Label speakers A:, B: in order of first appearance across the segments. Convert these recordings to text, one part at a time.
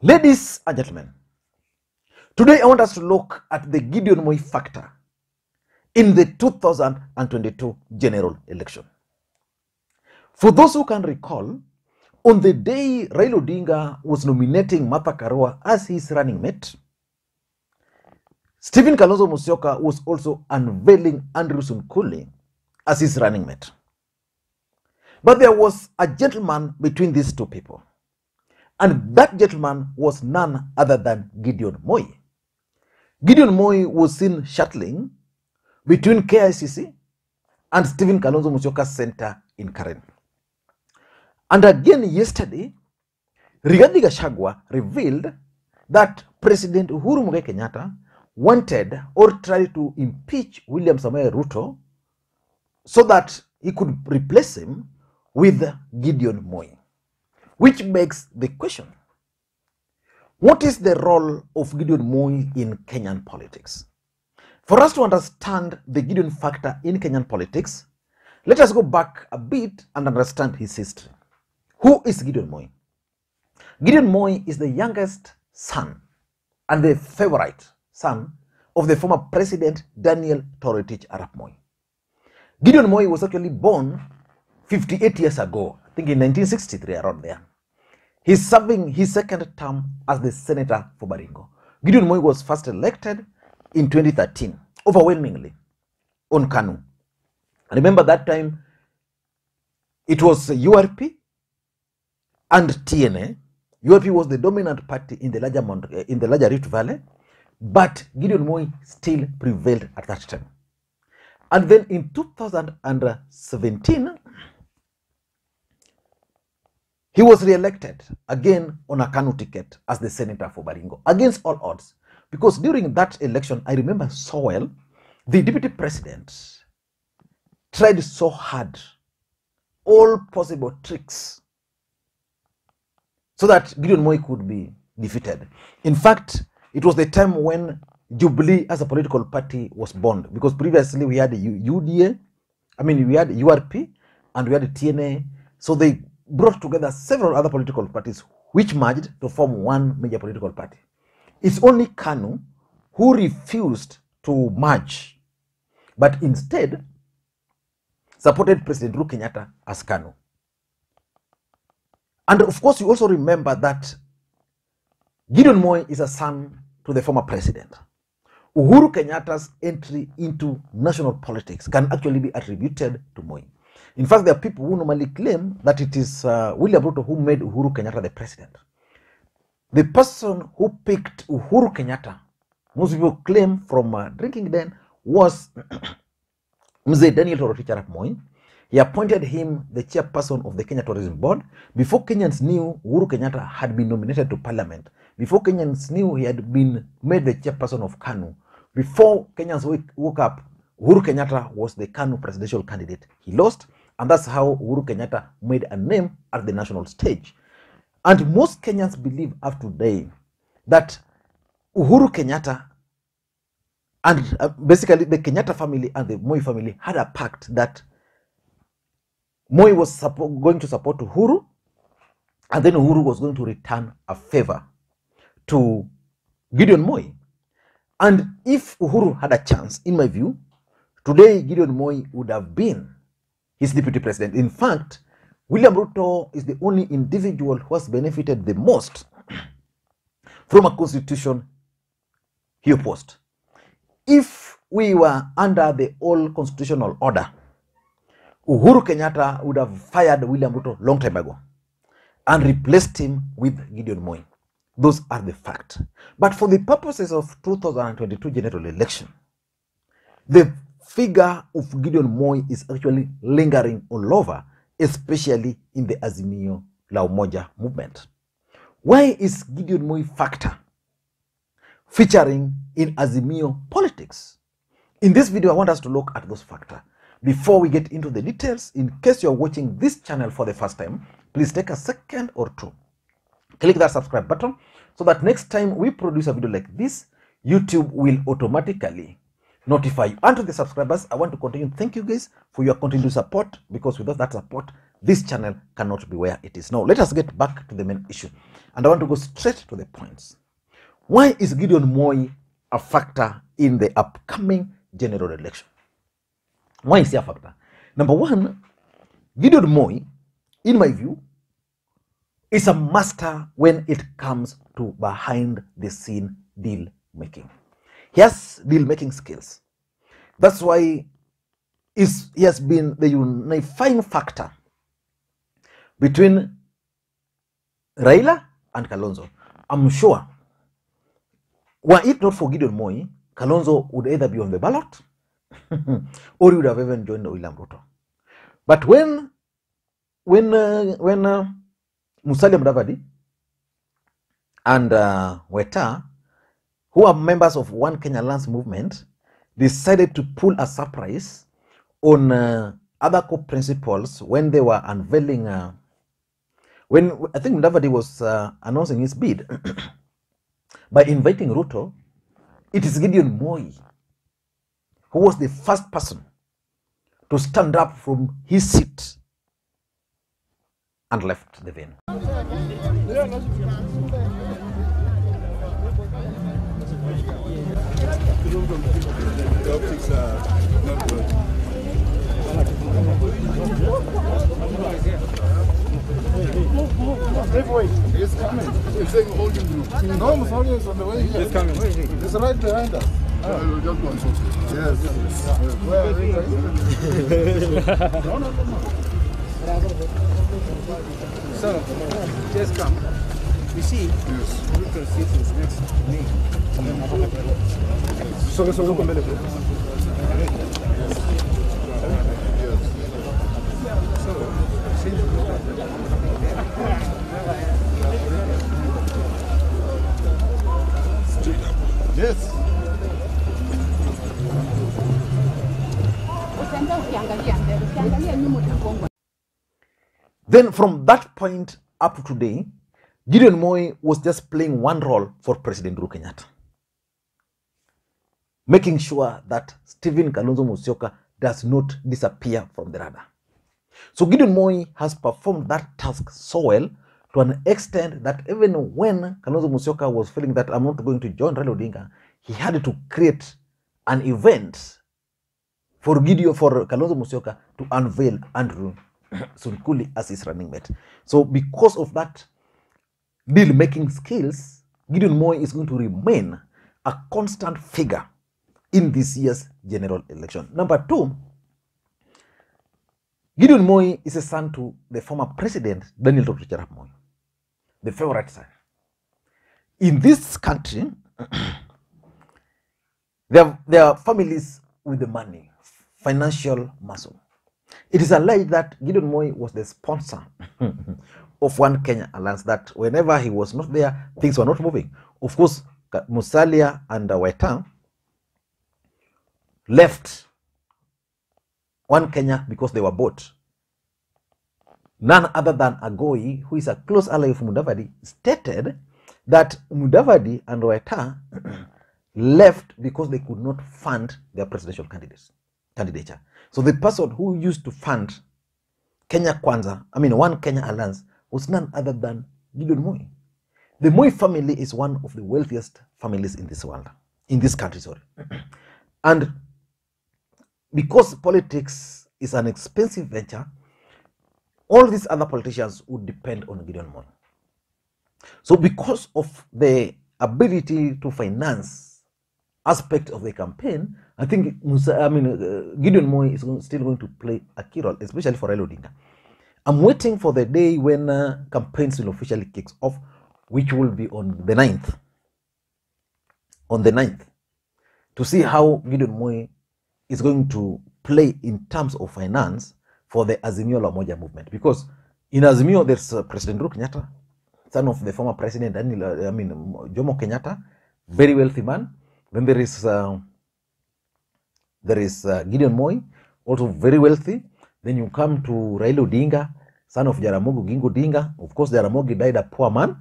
A: Ladies and gentlemen, today I want us to look at the Gideon Moi factor in the 2022 general election. For those who can recall, on the day Raila Odinga was nominating Martha Karua as his running mate, Stephen Kalonzo Musyoka was also unveiling Andrew Sunkuli as his running mate. But there was a gentleman between these two people. And that gentleman was none other than Gideon Moi. Gideon Moi was seen shuttling between KICC and Stephen Kalonzo Musyoka's center in Karen. And again yesterday, Rigathi Gachagua revealed that President Uhuru Kenyatta wanted or tried to impeach William Samoei Ruto so that he could replace him with Gideon Moi. Which begs the question, what is the role of Gideon Moi in Kenyan politics? For us to understand the Gideon factor in Kenyan politics, let us go back a bit and understand his history. Who is Gideon Moi? Gideon Moi is the youngest son and the favorite son of the former president Daniel Toroitich Arap Moi. Gideon Moi was actually born 58 years ago, I think in 1963, around there. He's serving his second term as the senator for Baringo. Gideon Moi was first elected in 2013, overwhelmingly, on KANU. I remember that time, it was URP and TNA. URP was the dominant party in the larger Rift Valley, but Gideon Moi still prevailed at that time. And then in 2017, he was re-elected again on a KANU ticket as the senator for Baringo, against all odds. Because during that election, I remember so well, the deputy president tried so hard, all possible tricks, so that Gideon Moi could be defeated. In fact, it was the time when Jubilee as a political party was born, because previously we had UDA, we had URP and we had TNA, so they brought together several other political parties which merged to form one major political party. It's only KANU who refused to merge, but instead supported President Uhuru Kenyatta as KANU. And of course, you also remember that Gideon Moi is a son to the former president. Uhuru Kenyatta's entry into national politics can actually be attributed to Moi. In fact, there are people who normally claim that it is William Ruto who made Uhuru Kenyatta the president. The person who picked Uhuru Kenyatta, most people claim from drinking then, was Mzee Daniel Toroitich Arap Moi. He appointed him the chairperson of the Kenya Tourism Board before Kenyans knew Uhuru Kenyatta had been nominated to parliament, before Kenyans knew he had been made the chairperson of KANU, before Kenyans woke up, Uhuru Kenyatta was the KANU presidential candidate. He lost, and that's how Uhuru Kenyatta made a name at the national stage. And most Kenyans believe up to today that Uhuru Kenyatta and basically the Kenyatta family and the Moi family had a pact that Moi was going to support Uhuru, and then Uhuru was going to return a favor to Gideon Moi. And if Uhuru had a chance, in my view, today Gideon Moi would have been his deputy president. In fact, William Ruto is the only individual who has benefited the most from a constitution he opposed. If we were under the old constitutional order, Uhuru Kenyatta would have fired William Ruto long time ago and replaced him with Gideon Moi. Those are the facts. But for the purposes of 2022 general election, the figure of Gideon Moi is actually lingering all over, especially in the Azimio la Umoja movement. Why is Gideon Moi factor featuring in Azimio politics? In this video, I want us to look at those factors. Before we get into the details, in case you're watching this channel for the first time, please take a second or two. Click that subscribe button so that next time we produce a video like this, YouTube will automatically notify you. And to the subscribers, I want to continue. Thank you guys for your continued support, because without that support, this channel cannot be where it is. Now, let us get back to the main issue. And I want to go straight to the points. Why is Gideon Moi a factor in the upcoming general election? Why is he a factor? Number one, Gideon Moi, in my view, is a master when it comes to behind the scene deal making. He has deal making skills. That's why he has been the unifying factor between Raila and Kalonzo. I'm sure, were it not for Gideon Moi, Kalonzo would either be on the ballot or he would have even joined William Ruto. But when Musalia Mudavadi and Weta, who are members of One Kenya Lands movement, decided to pull a surprise on other core principles when they were unveiling, when I think Mudavadi was announcing his bid, by inviting Ruto, it is Gideon Moi who was the first person to stand up from his seat and left the venue.
B: The optics are not good. He's coming. He's saying hold him. No, Musalia is on the way here. He's coming. He's right behind us. We'll just go and sort it. Yes. Where are you guys? No. So, just come. You see, yes. Ruto seat is next to me. So look a minute. Yes.
A: Then from that point up to today, Gideon Moi was just playing one role for President Uhuru Kenyatta, making sure that Stephen Kalonzo Musyoka does not disappear from the radar. So Gideon Moi has performed that task so well to an extent that even when Kalonzo Musyoka was feeling that I'm not going to join Raila Odinga, he had to create an event for Kalonzo Musyoka to unveil Andrew Sunkuli as his running mate. So because of that deal-making skills, Gideon Moi is going to remain a constant figure in this year's general election. Number two, Gideon Moi is a son to the former president, Daniel Dr. Arap Moi, the favorite son. In this country, there are families with the money, financial muscle. It is alleged that Gideon Moi was the sponsor of One Kenya Alliance, that whenever he was not there, things were not moving. Of course, Musalia and Weta left One Kenya because they were bought. None other than Agoi, who is a close ally of Mudavadi, stated that Mudavadi and Weta left because they could not fund their presidential candidature. So the person who used to fund One Kenya Alliance was none other than Gideon Moi. The Moi family is one of the wealthiest families in this world, in this country, sorry. And because politics is an expensive venture, all these other politicians would depend on Gideon Moi. So because of the ability to finance aspect of the campaign, I think Gideon Moi is still going to play a key role, especially for Raila Odinga. I'm waiting for the day when campaigns will officially kick off, which will be on the 9th. On the 9th, to see how Gideon Moi is going to play in terms of finance for the Azimio la Umoja movement. Because in Azimio, there's President Uhuru Kenyatta, son of the former president Jomo Kenyatta, very wealthy man. Then there is Gideon Moi, also very wealthy. Then you come to Raila Odinga, son of Jaramogi Oginga Odinga. Of course, Jaramogi died a poor man,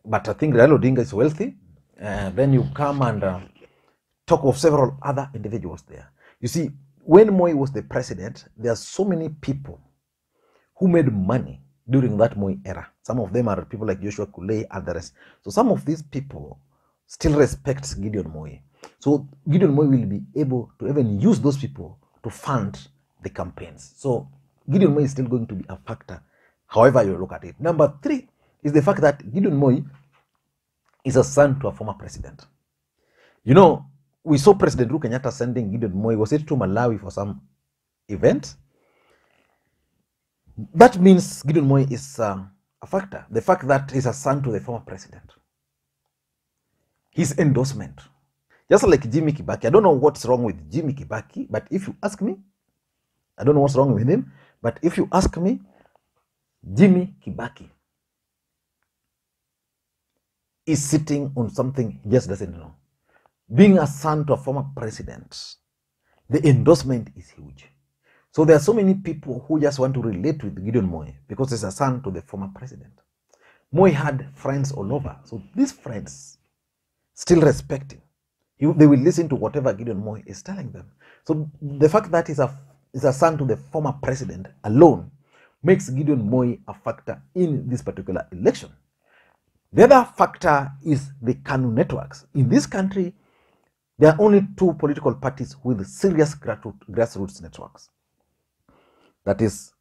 A: but I think Raila Odinga is wealthy. Then you come and talk of several other individuals there. You see, when Moi was the president, there are so many people who made money during that Moi era. Some of them are people like Joshua Kule and the rest. So some of these people still respect Gideon Moi. So Gideon Moi will be able to even use those people to fund the campaigns. So Gideon Moi is still going to be a factor, however you look at it. Number 3 is the fact that Gideon Moi is a son to a former president. You know, we saw President Uhuru Kenyatta sending Gideon Moi, was it to Malawi for some event? That means Gideon Moi is a factor. The fact that he's a son to the former president. His endorsement. Just like Jimmy Kibaki. I don't know what's wrong with Jimmy Kibaki, but if you ask me, I don't know what's wrong with him, but if you ask me, Jimmy Kibaki is sitting on something he just doesn't know. Being a son to a former president, the endorsement is huge. So there are so many people who just want to relate with Gideon Moi because he's a son to the former president. Moi had friends all over. So these friends still respect him. They will listen to whatever Gideon Moi is telling them. So the fact that he's a son to the former president alone makes Gideon Moi a factor in this particular election. The other factor is the KANU networks. In this country, there are only 2 political parties with serious grassroots networks. That is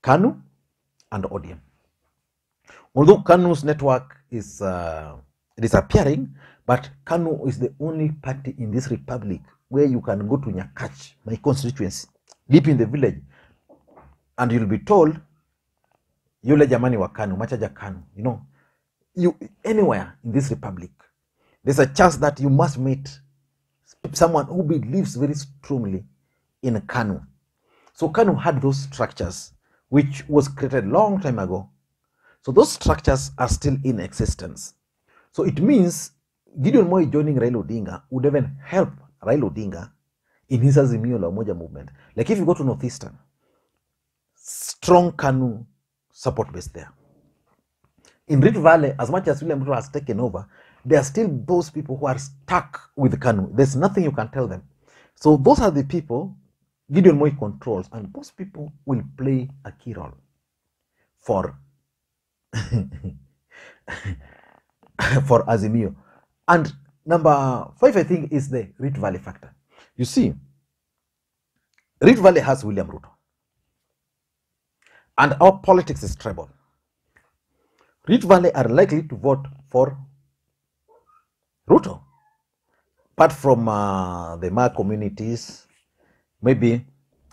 A: KANU and ODM. Although KANU's network is disappearing, but KANU is the only party in this republic where you can go to Nyakach, my constituency, deep in the village, and you'll be told, Yule Jamani wa KANU, Machaja KANU, you know, anywhere in this republic, there's a chance that you must meet someone who believes very strongly in KANU. So KANU had those structures, which was created a long time ago. So those structures are still in existence. So it means Gideon Moi joining Raila Odinga would even help Raila Odinga in his Azimio la Umoja movement. Like if you go to Northeastern, strong KANU support base there. In Rift Valley, as much as William Ruto has taken over, there are still those people who are stuck with KANU. There's nothing you can tell them. So those are the people Gideon Moi controls, and those people will play a key role for for Azimio. And number 5, I think, is the Rift Valley factor. You see, Rift Valley has William Ruto, and our politics is tribal. Rift Valley are likely to vote for Ruto, apart from the Ma communities, maybe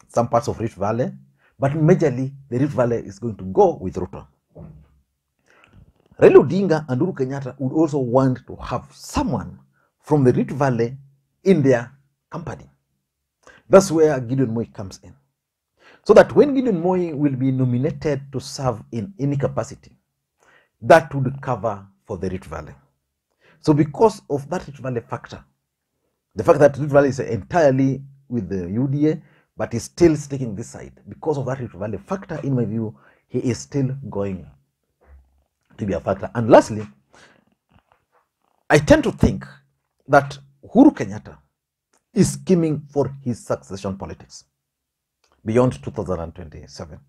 A: some parts of Rift Valley, but majorly the Rift Valley is going to go with Ruto. Raila Odinga and Uhuru Kenyatta would also want to have someone from the Rift Valley in their company. That's where Gideon Moi comes in. So that when Gideon Moi will be nominated to serve in any capacity, that would cover for the Rift Valley. So because of that Rift Valley factor, the fact that Rift Valley is entirely with the UDA, but is still sticking this side, because of that Rift Valley factor, in my view, he is still going to be a factor. And lastly, I tend to think that Uhuru Kenyatta is scheming for his succession politics beyond 2027,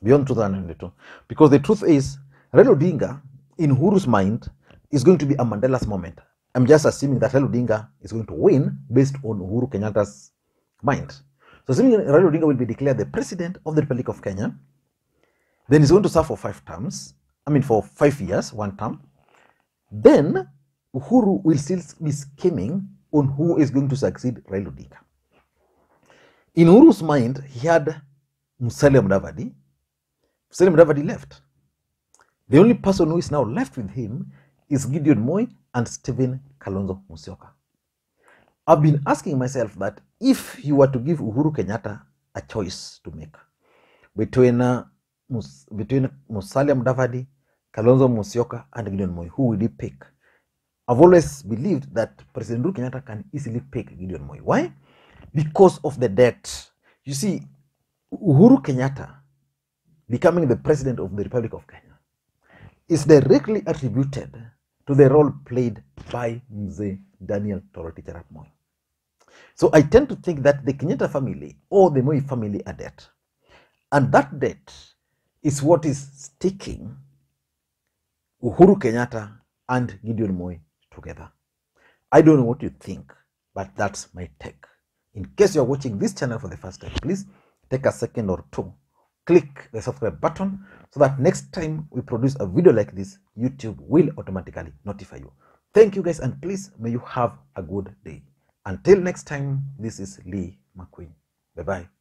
A: beyond 2022. Because the truth is, Raila Odinga, in Uhuru's mind, is going to be a Mandela's moment. I'm just assuming that Raila Odinga is going to win based on Uhuru Kenyatta's mind. So assuming Raila Odinga will be declared the president of the Republic of Kenya, then he's going to serve for 5 terms. For 5 years, 1 term. Then Uhuru will still be scheming on who is going to succeed Raila Odinga. In Uhuru's mind, he had Musalia Mudavadi. Musalia Mudavadi left. The only person who is now left with him is Gideon Moi and Stephen Kalonzo Musyoka. I've been asking myself that if you were to give Uhuru Kenyatta a choice to make between Musalia Mudavadi, Kalonzo Musyoka, and Gideon Moi, who will he pick? I've always believed that President Uhuru Kenyatta can easily pick Gideon Moi. Why? Because of the debt. You see, Uhuru Kenyatta becoming the president of the Republic of Kenya is directly attributed to the role played by Mzee Daniel Toroitich arap Moi. So I tend to think that the Kenyatta family or the Moi family are debt. And that debt is what is sticking Uhuru Kenyatta and Gideon Moi together. I don't know what you think, but that's my take. In case you're watching this channel for the first time, please take a second or two, click the subscribe button so that next time we produce a video like this, YouTube will automatically notify you. Thank you guys, and please may you have a good day. Until next time, this is Lee Makwiny. Bye-bye.